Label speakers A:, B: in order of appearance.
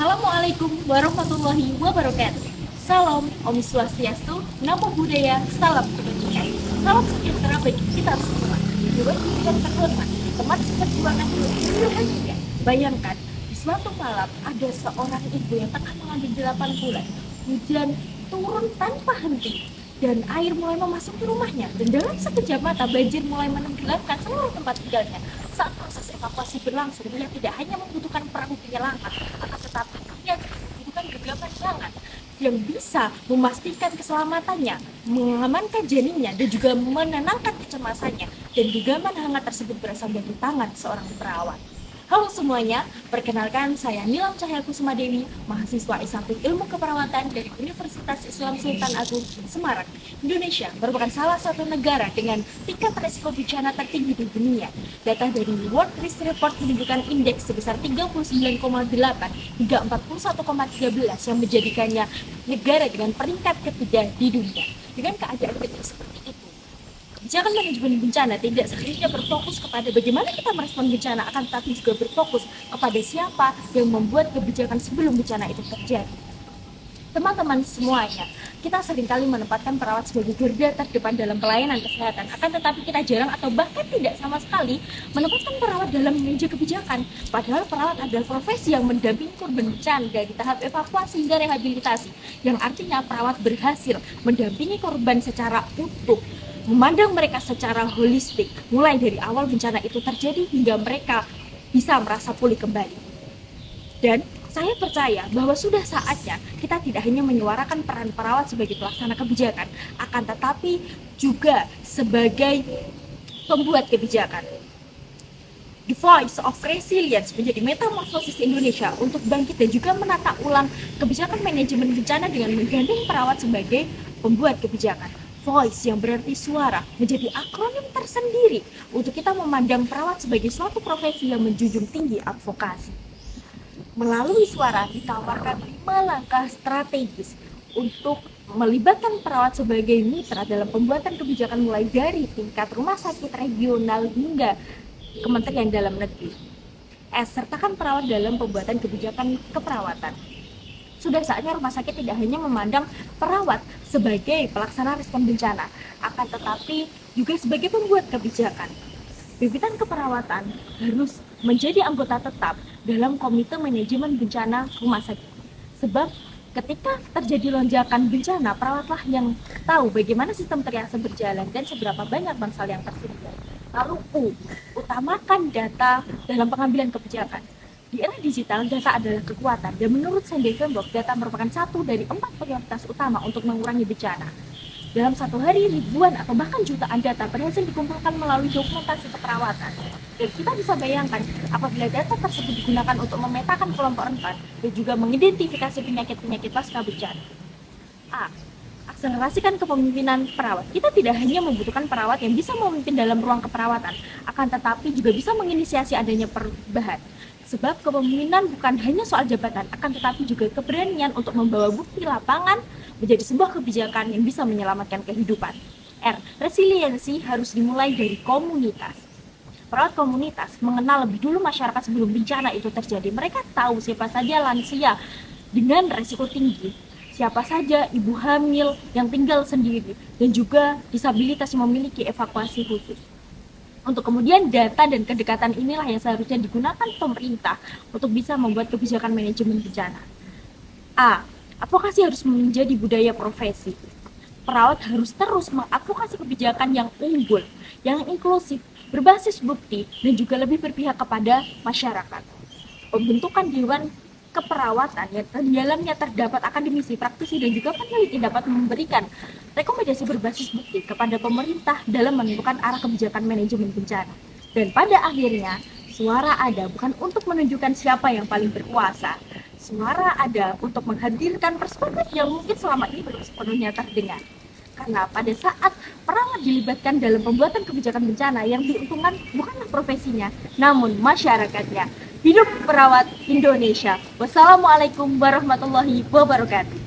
A: Assalamualaikum warahmatullahi wabarakatuh. Salam Om Swastiastu, Namo Buddhaya, Salam Kebajikan. Salam sejahtera bagi kita semua. Dewan yang terhormat, teman seperjuangan Indonesia. Bayangkan, di suatu malam ada seorang ibu yang tengah mengandung 8 bulan. Hujan turun tanpa henti dan air mulai memasuki rumahnya, dan dalam sekejap mata banjir mulai menenggelamkan seluruh tempat tinggalnya. Saat proses evakuasi berlangsung, dia tidak hanya membutuhkan perahu penyelamat, akan tetapi dia juga membutuhkan genggaman tangan yang bisa memastikan keselamatannya, mengamankan janinnya, dan juga menenangkan kecemasannya. Dan genggaman hangat tersebut berasal dari tangan seorang perawat. Halo semuanya, perkenalkan saya Nilam Cahya Kusuma Dewi, mahasiswa S1 Ilmu Keperawatan dari Universitas Islam Sultan Agung, Semarang, Indonesia merupakan salah satu negara dengan tingkat resiko bencana tertinggi di dunia. Data dari World Risk Report menunjukkan indeks sebesar 39,8 hingga 41,13 yang menjadikannya negara dengan peringkat ketiga di dunia. Dengan keadaan seperti itu, kebijakan manajemen bencana tidak seharusnya berfokus kepada bagaimana kita merespon bencana, akan tetapi juga berfokus kepada siapa yang membuat kebijakan sebelum bencana itu terjadi. Teman-teman semuanya, kita seringkali menempatkan perawat sebagai garda terdepan dalam pelayanan kesehatan, akan tetapi kita jarang atau bahkan tidak sama sekali menempatkan perawat dalam meja kebijakan. Padahal perawat adalah profesi yang mendampingi korban bencana dari tahap evakuasi hingga rehabilitasi, yang artinya perawat berhasil mendampingi korban secara utuh, memandang mereka secara holistik, mulai dari awal bencana itu terjadi hingga mereka bisa merasa pulih kembali. Dan saya percaya bahwa sudah saatnya kita tidak hanya menyuarakan peran perawat sebagai pelaksana kebijakan, akan tetapi juga sebagai pembuat kebijakan. The Voice of Resilience menjadi metamorfosis Indonesia untuk bangkit dan juga menata ulang kebijakan manajemen bencana dengan menggandeng perawat sebagai pembuat kebijakan. Voice yang berarti suara menjadi akronim tersendiri untuk kita memandang perawat sebagai suatu profesi yang menjunjung tinggi advokasi. Melalui suara ditawarkan 5 langkah strategis untuk melibatkan perawat sebagai mitra dalam pembuatan kebijakan, mulai dari tingkat rumah sakit regional hingga Kementerian Dalam Negeri. Sertakan perawat dalam pembuatan kebijakan keperawatan. Sudah saatnya rumah sakit tidak hanya memandang perawat sebagai pelaksana respon bencana, akan tetapi juga sebagai pembuat kebijakan. Bibitan keperawatan harus menjadi anggota tetap dalam komite manajemen bencana rumah sakit. Sebab ketika terjadi lonjakan bencana, perawatlah yang tahu bagaimana sistem triase berjalan dan seberapa banyak bangsal yang tersedia. Lalu utamakan data dalam pengambilan kebijakan. Di era digital, data adalah kekuatan, dan menurut Sandy Framework, data merupakan satu dari 4 prioritas utama untuk mengurangi bencana. Dalam satu hari, ribuan atau bahkan jutaan data berhasil dikumpulkan melalui dokumentasi keperawatan. Dan kita bisa bayangkan apabila data tersebut digunakan untuk memetakan kelompok rentan dan juga mengidentifikasi penyakit-penyakit pasca bencana. Akselerasikan kepemimpinan perawat. Kita tidak hanya membutuhkan perawat yang bisa memimpin dalam ruang keperawatan, akan tetapi juga bisa menginisiasi adanya perubahan. Sebab kepemimpinan bukan hanya soal jabatan, akan tetapi juga keberanian untuk membawa bukti lapangan menjadi sebuah kebijakan yang bisa menyelamatkan kehidupan. Resiliensi harus dimulai dari komunitas. Perawat komunitas mengenal lebih dulu masyarakat sebelum bencana itu terjadi. Mereka tahu siapa saja lansia dengan resiko tinggi, siapa saja ibu hamil yang tinggal sendiri, dan juga disabilitas yang memiliki evakuasi khusus. Untuk kemudian data dan kedekatan inilah yang seharusnya digunakan pemerintah untuk bisa membuat kebijakan manajemen bencana. Advokasi harus menjadi budaya profesi. Perawat harus terus mengadvokasi kebijakan yang unggul, yang inklusif, berbasis bukti, dan juga lebih berpihak kepada masyarakat. Pembentukan Dewan Keperawatan yang di dalamnya terdapat akademisi, praktisi, dan juga peneliti dapat memberikan rekomendasi berbasis bukti kepada pemerintah dalam menentukan arah kebijakan manajemen bencana. Dan pada akhirnya, suara ada bukan untuk menunjukkan siapa yang paling berkuasa. Suara ada untuk menghadirkan perspektif yang mungkin selama ini belum sepenuhnya terdengar. Karena pada saat perawat dilibatkan dalam pembuatan kebijakan bencana, yang diuntungkan bukanlah profesinya, namun masyarakatnya. Hidup perawat Indonesia. Wassalamualaikum warahmatullahi wabarakatuh.